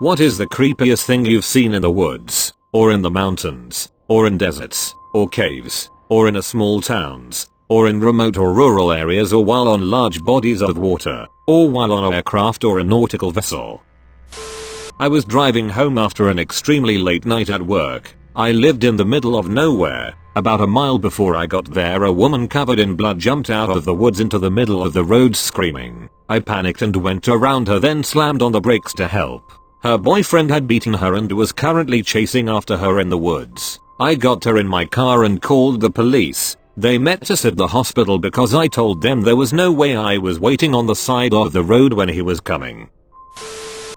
What is the creepiest thing you've seen in the woods, or in the mountains, or in deserts, or caves, or in a small towns, or in remote or rural areas, or while on large bodies of water, or while on an aircraft or a nautical vessel? I was driving home after an extremely late night at work. I lived in the middle of nowhere. About a mile before I got there, a woman covered in blood jumped out of the woods into the middle of the road screaming. I panicked and went around her, then slammed on the brakes to help. Her boyfriend had beaten her and was currently chasing after her in the woods. I got her in my car and called the police. They met us at the hospital because I told them there was no way I was waiting on the side of the road when he was coming.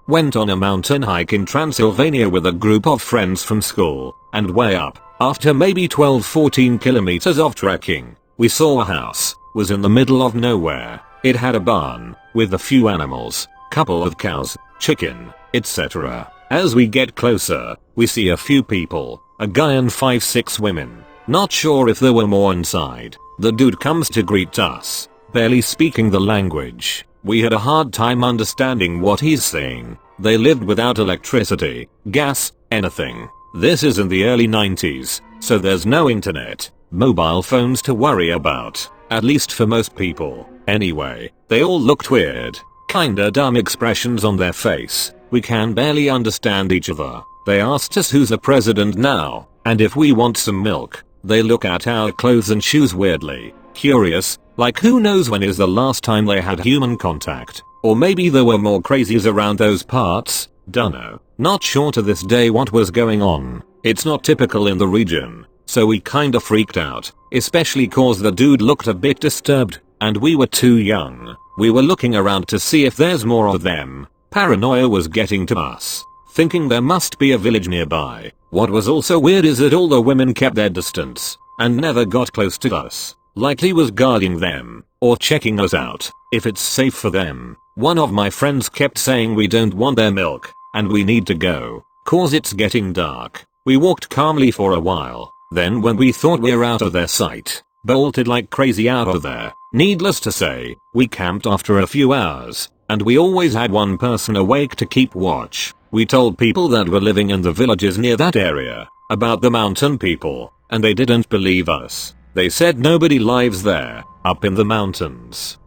Went on a mountain hike in Transylvania with a group of friends from school, and way up, after maybe 12-14 kilometers of trekking, we saw a house. Was in the middle of nowhere. It had a barn, with a few animals, couple of cows, chicken, etc. As we get closer, we see a few people, a guy and 5-6 women. Not sure if there were more inside. The dude comes to greet us, barely speaking the language. We had a hard time understanding what he's saying. They lived without electricity, gas, anything. This is in the early 90s, so there's no internet, mobile phones to worry about, at least for most people. Anyway, they all looked weird, kinda dumb expressions on their face. We can barely understand each other. They asked us who's the president now, and if we want some milk. They look at our clothes and shoes weirdly, curious, like who knows when is the last time they had human contact, or maybe there were more crazies around those parts, dunno. Not sure to this day what was going on. It's not typical in the region, so we kinda freaked out, especially cause the dude looked a bit disturbed, and we were too young. We were looking around to see if there's more of them. Paranoia was getting to us, thinking there must be a village nearby. What was also weird is that all the women kept their distance, and never got close to us, like he was guarding them, or checking us out, if it's safe for them. One of my friends kept saying we don't want their milk, and we need to go, cause it's getting dark. We walked calmly for a while, then when we thought we're out of their sight, bolted like crazy out of there. Needless to say, we camped after a few hours, and we always had one person awake to keep watch. We told people that were living in the villages near that area, about the mountain people, and they didn't believe us. They said nobody lives there, up in the mountains.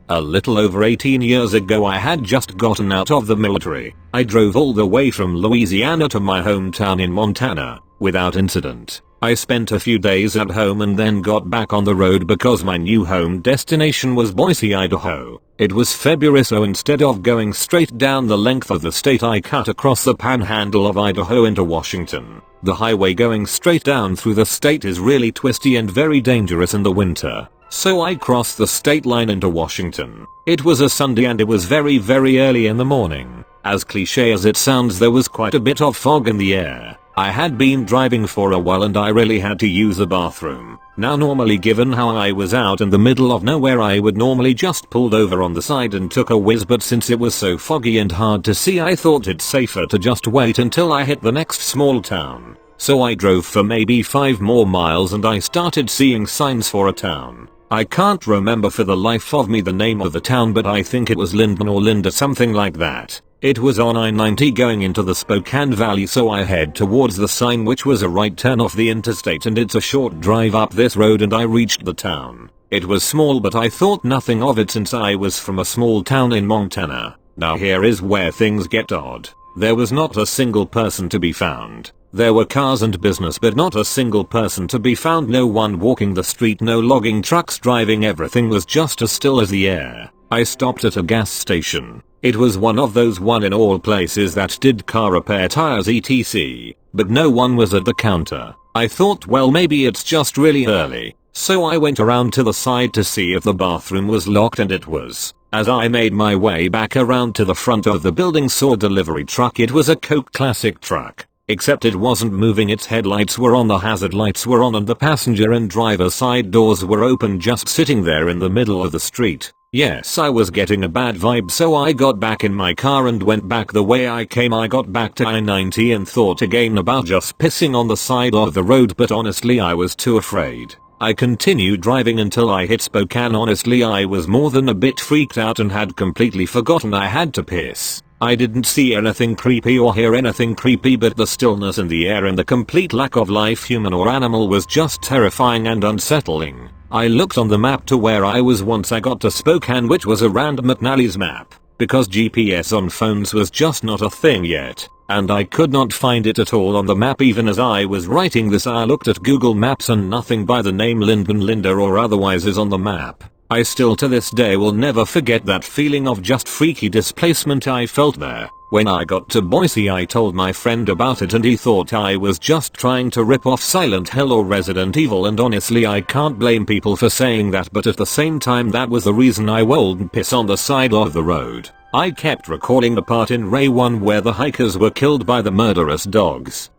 A little over 18 years ago I had just gotten out of the military. I drove all the way from Louisiana to my hometown in Montana, without incident. I spent a few days at home and then got back on the road because my new home destination was Boise, Idaho. It was February, so instead of going straight down the length of the state I cut across the panhandle of Idaho into Washington. The highway going straight down through the state is really twisty and very dangerous in the winter. So I crossed the state line into Washington. It was a Sunday and it was very early in the morning. As cliche as it sounds, there was quite a bit of fog in the air. I had been driving for a while and I really had to use the bathroom. Now normally, given how I was out in the middle of nowhere, I would normally just pulled over on the side and took a whiz, but since it was so foggy and hard to see, I thought it safer to just wait until I hit the next small town. So I drove for maybe 5 more miles and I started seeing signs for a town. I can't remember for the life of me the name of the town, but I think it was Linden or Linda, something like that. It was on I-90 going into the Spokane Valley, so I head towards the sign, which was a right turn off the interstate, and it's a short drive up this road and I reached the town. It was small, but I thought nothing of it since I was from a small town in Montana. Now here is where things get odd. There was not a single person to be found. There were cars and business, but not a single person to be found. No one walking the street, no logging trucks driving, everything was just as still as the air. I stopped at a gas station. It was one of those one in all places that did car repair, tires, etc. But no one was at the counter. I thought, well, maybe it's just really early. So I went around to the side to see if the bathroom was locked, and it was. As I made my way back around to the front of the building, saw a delivery truck. It was a Coke Classic truck. Except it wasn't moving, its headlights were on, the hazard lights were on, and the passenger and driver side doors were open, just sitting there in the middle of the street. Yes, I was getting a bad vibe, so I got back in my car and went back the way I came. I got back to I-90 and thought again about just pissing on the side of the road, but honestly I was too afraid. I continued driving until I hit Spokane. Honestly, I was more than a bit freaked out and had completely forgotten I had to piss. I didn't see anything creepy or hear anything creepy, but the stillness in the air and the complete lack of life, human or animal, was just terrifying and unsettling. I looked on the map to where I was once I got to Spokane, which was a random McNally's map, because GPS on phones was just not a thing yet, and I could not find it at all on the map. Even as I was writing this, I looked at Google Maps and nothing by the name Lyndon, Linda or otherwise is on the map. I still to this day will never forget that feeling of just freaky displacement I felt there. When I got to Boise, I told my friend about it and he thought I was just trying to rip off Silent Hill or Resident Evil, and honestly I can't blame people for saying that, but at the same time that was the reason I wouldn't piss on the side of the road. I kept recalling the part in Ray 1 where the hikers were killed by the murderous dogs.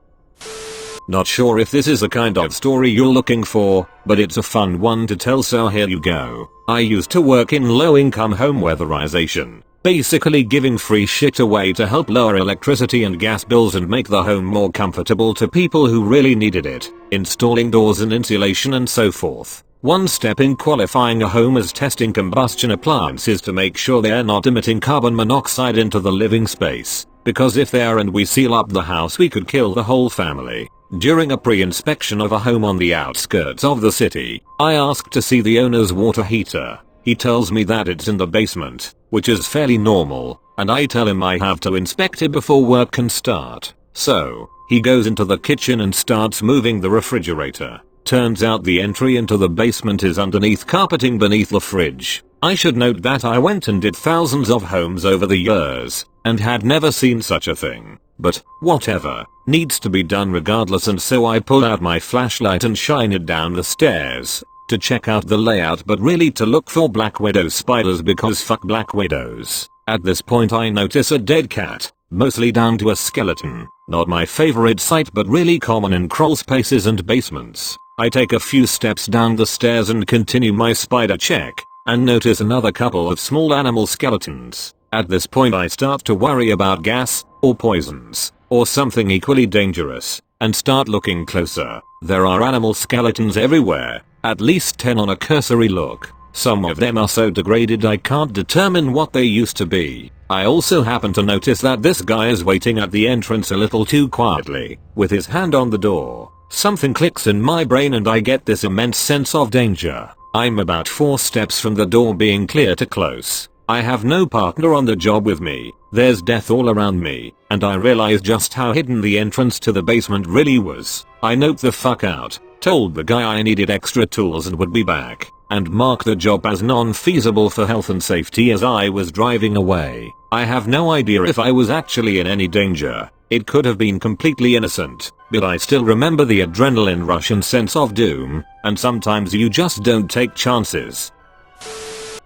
Not sure if this is the kind of story you're looking for, but it's a fun one to tell, so here you go. I used to work in low-income home weatherization, basically giving free shit away to help lower electricity and gas bills and make the home more comfortable to people who really needed it, installing doors and insulation and so forth. One step in qualifying a home is testing combustion appliances to make sure they're not emitting carbon monoxide into the living space, because if they are and we seal up the house, we could kill the whole family. During a pre-inspection of a home on the outskirts of the city, I asked to see the owner's water heater. He tells me that it's in the basement, which is fairly normal, and I tell him I have to inspect it before work can start. So, he goes into the kitchen and starts moving the refrigerator. Turns out the entry into the basement is underneath carpeting beneath the fridge. I should note that I went and did thousands of homes over the years, and had never seen such a thing. But, whatever, needs to be done regardless, and so I pull out my flashlight and shine it down the stairs, to check out the layout, but really to look for black widow spiders, because fuck black widows. At this point I notice a dead cat, mostly down to a skeleton. Not my favorite sight, but really common in crawl spaces and basements. I take a few steps down the stairs and continue my spider check, and notice another couple of small animal skeletons. At this point I start to worry about gas, or poisons, or something equally dangerous, and start looking closer. There are animal skeletons everywhere, at least 10 on a cursory look. Some of them are so degraded I can't determine what they used to be. I also happen to notice that this guy is waiting at the entrance a little too quietly, with his hand on the door. Something clicks in my brain and I get this immense sense of danger. I'm about 4 steps from the door being clear to close. I have no partner on the job with me, there's death all around me, and I realize just how hidden the entrance to the basement really was. I noped the fuck out, told the guy I needed extra tools and would be back, and marked the job as non-feasible for health and safety as I was driving away. I have no idea if I was actually in any danger. It could have been completely innocent, but I still remember the adrenaline rush and sense of doom, and sometimes you just don't take chances.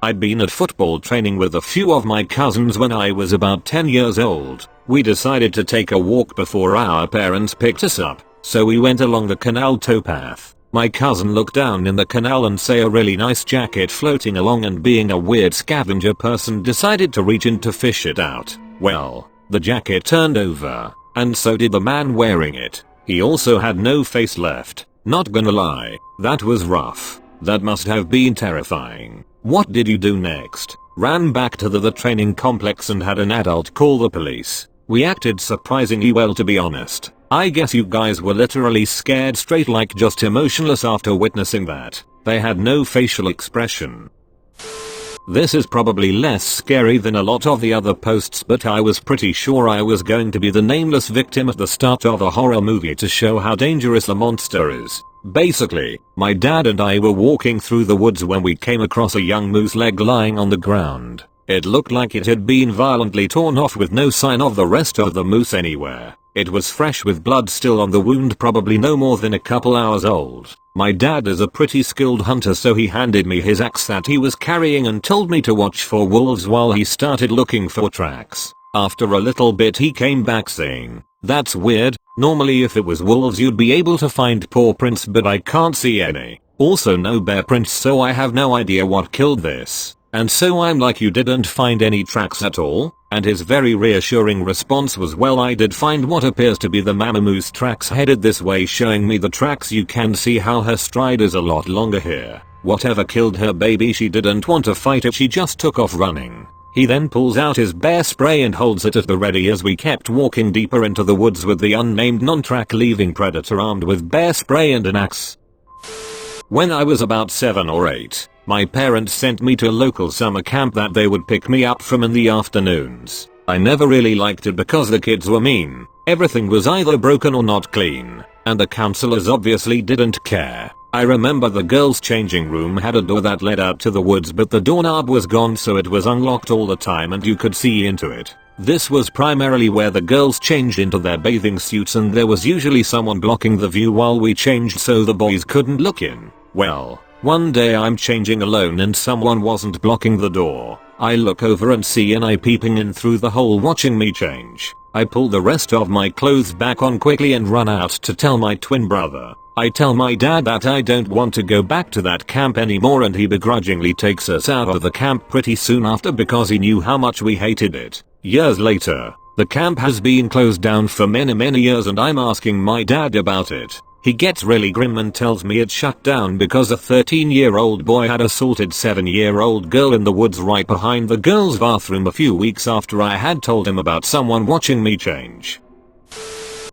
I'd been at football training with a few of my cousins when I was about 10 years old. We decided to take a walk before our parents picked us up, so we went along the canal towpath. My cousin looked down in the canal and saw a really nice jacket floating along, and being a weird scavenger person decided to reach in to fish it out. Well, the jacket turned over, and so did the man wearing it. He also had no face left. Not gonna lie, that was rough. That must have been terrifying. What did you do next? Ran back to the training complex and had an adult call the police. We acted surprisingly well, to be honest. I guess you guys were literally scared straight, like just emotionless after witnessing that. They had no facial expression. This is probably less scary than a lot of the other posts, but I was pretty sure I was going to be the nameless victim at the start of a horror movie to show how dangerous a monster is. Basically, my dad and I were walking through the woods when we came across a young moose leg lying on the ground. It looked like it had been violently torn off with no sign of the rest of the moose anywhere. It was fresh with blood still on the wound, probably no more than a couple hours old. My dad is a pretty skilled hunter, so he handed me his axe that he was carrying and told me to watch for wolves while he started looking for tracks. After a little bit he came back saying, "That's weird. Normally if it was wolves you'd be able to find paw prints, but I can't see any. Also no bear prints, so I have no idea what killed this." And so I'm like, "You didn't find any tracks at all?" And his very reassuring response was, "Well, I did find what appears to be the mama moose tracks headed this way," showing me the tracks. "You can see how her stride is a lot longer here. Whatever killed her baby, she didn't want to fight it, she just took off running." He then pulls out his bear spray and holds it at the ready as we kept walking deeper into the woods with the unnamed non-track leaving predator armed with bear spray and an axe. When I was about 7 or 8, my parents sent me to a local summer camp that they would pick me up from in the afternoons. I never really liked it because the kids were mean, everything was either broken or not clean, and the counselors obviously didn't care. I remember the girls' changing room had a door that led out to the woods, but the doorknob was gone, so it was unlocked all the time and you could see into it. This was primarily where the girls changed into their bathing suits, and there was usually someone blocking the view while we changed so the boys couldn't look in. Well, one day I'm changing alone and someone wasn't blocking the door. I look over and see an eye peeping in through the hole watching me change. I pull the rest of my clothes back on quickly and run out to tell my twin brother. I tell my dad that I don't want to go back to that camp anymore, and he begrudgingly takes us out of the camp pretty soon after because he knew how much we hated it. Years later, the camp has been closed down for many years and I'm asking my dad about it. He gets really grim and tells me it shut down because a 13-year-old boy had assaulted 7-year-old girl in the woods right behind the girls' bathroom a few weeks after I had told him about someone watching me change.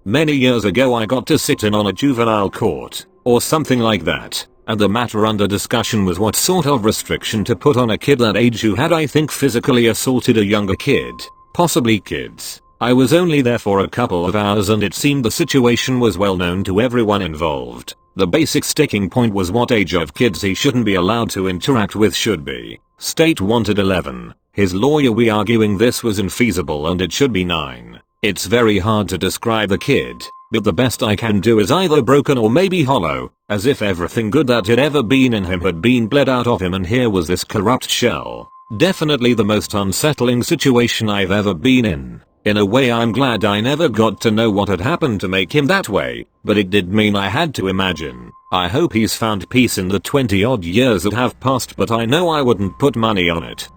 Many years ago I got to sit in on a juvenile court, or something like that, and the matter under discussion was what sort of restriction to put on a kid that age who had, I think, physically assaulted a younger kid, possibly kids. I was only there for a couple of hours and it seemed the situation was well known to everyone involved. The basic sticking point was what age of kids he shouldn't be allowed to interact with should be. State wanted 11. His lawyer we arguing this was infeasible and it should be 9. It's very hard to describe the kid, but the best I can do is either broken or maybe hollow, as if everything good that had ever been in him had been bled out of him and here was this corrupt shell. Definitely the most unsettling situation I've ever been in. In a way I'm glad I never got to know what had happened to make him that way, but it did mean I had to imagine. I hope he's found peace in the 20 odd years that have passed, but I know I wouldn't put money on it.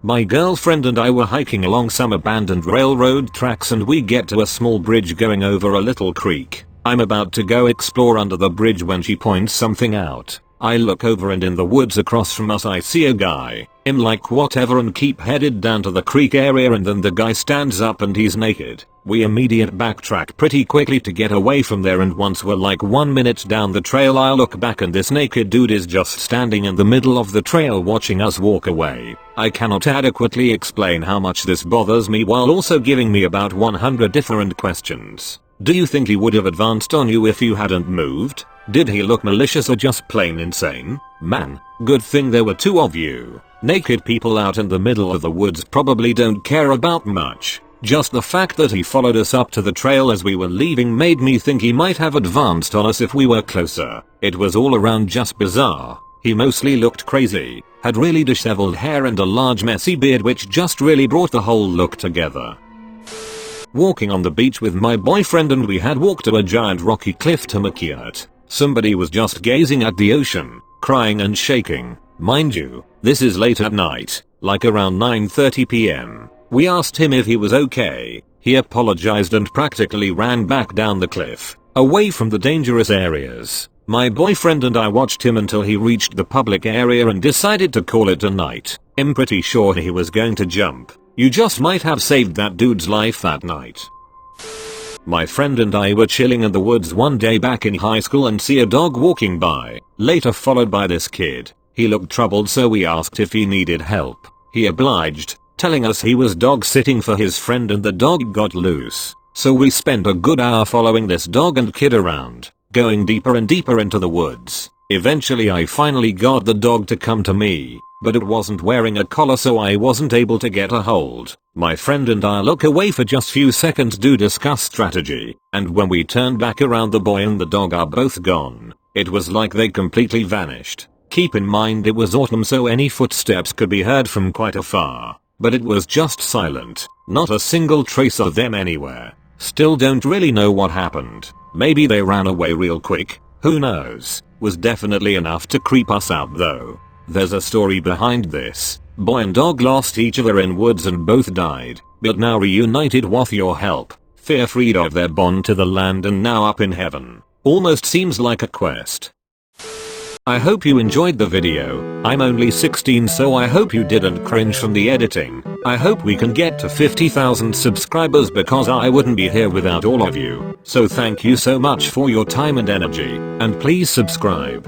My girlfriend and I were hiking along some abandoned railroad tracks and we get to a small bridge going over a little creek. I'm about to go explore under the bridge when she points something out. I look over and in the woods across from us I see a guy. I'm like whatever and keep headed down to the creek area, and then the guy stands up and he's naked. We immediate backtrack pretty quickly to get away from there, and once we're like 1 minute down the trail I look back and this naked dude is just standing in the middle of the trail watching us walk away. I cannot adequately explain how much this bothers me while also giving me about 100 different questions. Do you think he would have advanced on you if you hadn't moved? Did he look malicious or just plain insane? Man, good thing there were 2 of you. Naked people out in the middle of the woods probably don't care about much. Just the fact that he followed us up to the trail as we were leaving made me think he might have advanced on us if we were closer. It was all around just bizarre. He mostly looked crazy, had really disheveled hair and a large messy beard which just really brought the whole look together. Walking on the beach with my boyfriend and we had walked to a giant rocky cliff to Makiat. Somebody was just gazing at the ocean, crying and shaking. Mind you, this is late at night, like around 9:30 p.m. We asked him if he was okay. He apologized and practically ran back down the cliff, away from the dangerous areas. My boyfriend and I watched him until he reached the public area and decided to call it a night. I'm pretty sure he was going to jump. You just might have saved that dude's life that night. My friend and I were chilling in the woods one day back in high school and see a dog walking by, later followed by this kid. He looked troubled, so we asked if he needed help. He obliged, telling us he was dog sitting for his friend and the dog got loose. So we spent a good hour following this dog and kid around, going deeper and deeper into the woods. Eventually I finally got the dog to come to me, but it wasn't wearing a collar so I wasn't able to get a hold. My friend and I look away for just few seconds to discuss strategy, and when we turned back around the boy and the dog are both gone. It was like they completely vanished. Keep in mind it was autumn so any footsteps could be heard from quite afar, but it was just silent, not a single trace of them anywhere. Still don't really know what happened. Maybe they ran away real quick, who knows. Was definitely enough to creep us out though. There's a story behind this. Boy and dog lost each other in woods and both died, but now reunited with your help. Fear freed of their bond to the land and now up in heaven. Almost seems like a quest. I hope you enjoyed the video. I'm only 16, so I hope you didn't cringe from the editing. I hope we can get to 50,000 subscribers because I wouldn't be here without all of you. So thank you so much for your time and energy, and please subscribe.